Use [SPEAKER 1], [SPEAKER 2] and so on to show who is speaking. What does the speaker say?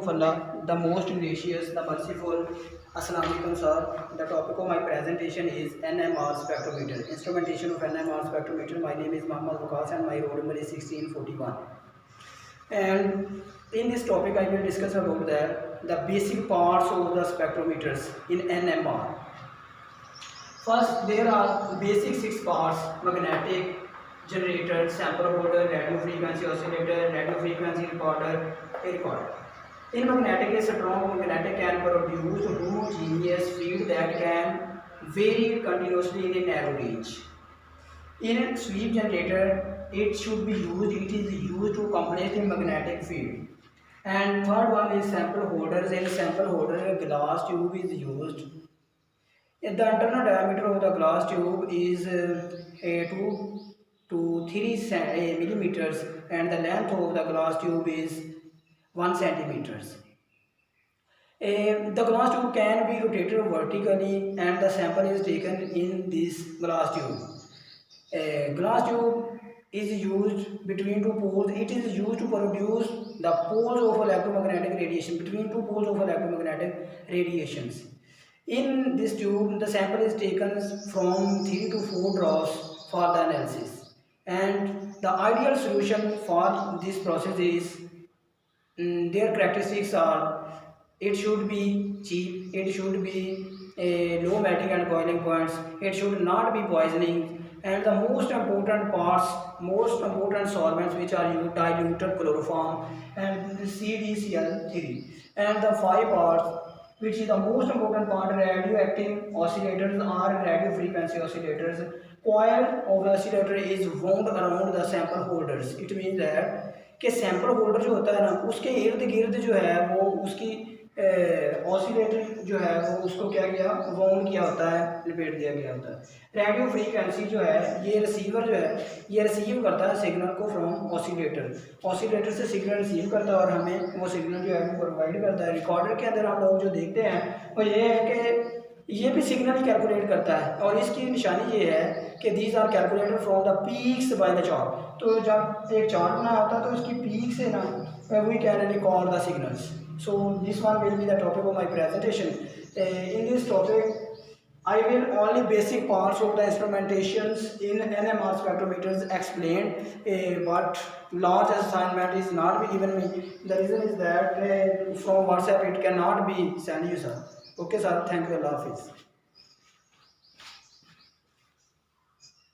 [SPEAKER 1] of Allah, the most gracious, the merciful. Assalamu alaikum, sir. The topic of my presentation is NMR spectrometer. Instrumentation of NMR spectrometer. My name is Muhammad Waqas and my roll number is 1641. And in this topic, I will discuss about the basic parts of the spectrometers in NMR. First, there are basic 6 parts: magnetic, generator, sample holder, radio frequency oscillator, radio frequency recorder, recorder. In magnetic, a strong magnetic can produce homogeneous field that can vary continuously in a narrow range. In a sweep generator, it should be used. It is used to compress the magnetic field. And third one is sample holders. In sample holder, a glass tube is used. The internal diameter of the glass tube is 2 to 3 millimeters, and the length of the glass tube is 1 centimeters. The glass tube can be rotated vertically, and the sample is taken in this glass tube. Glass tube is used between 2 poles. It is used to produce the poles of electromagnetic radiation, between 2 poles of electromagnetic radiations. In this tube, the sample is taken from 3 to 4 drops for the analysis. And the ideal solution for this process is, their characteristics are: it should be cheap, it should be low melting and boiling points, it should not be poisoning, and the most important parts, most important solvents which are used: diluted chloroform and CdCl3. And the 5 parts, which is the most important part: radioactive oscillators or radio frequency oscillators. Coil of oscillator is wound around the sample holders. It means that कि sample holder जो होता है ना, उसके इर्द गिर्द जो है वो उसकी ऑसिलेटर जो है वो उसको क्या किया, वाउंड किया होता है, लपेट दिया गया होता है। रेडियो फ्रीक्वेंसी जो है, ये रिसीवर जो है ये रिसीव करता है सिग्नल को फ्रॉम ऑसिलेटर से सिग्नल रिसीव करता है और हमें वो सिग्नल जो है वो प्रोवाइड करता है। रिकॉर्डर के अंदर हम लोग जो देखते हैं वो ये है कि ये भी सिग्नल ही कैलकुलेट करता है, और इसकी निशानी ये है कि these are calculated from the peaks by the chart. तो जब एक चार्ट बना होता है तो उसकी पीक से ना we can record the signals. So this one will be the topic of my presentation. In this topic, I will only basic parts of the instrumentations in NMR spectrometers explain, but large assignment is not be given me. The reason is that from WhatsApp it cannot be sent you, sir. Okay, sir. Thank you. Allah Hafiz.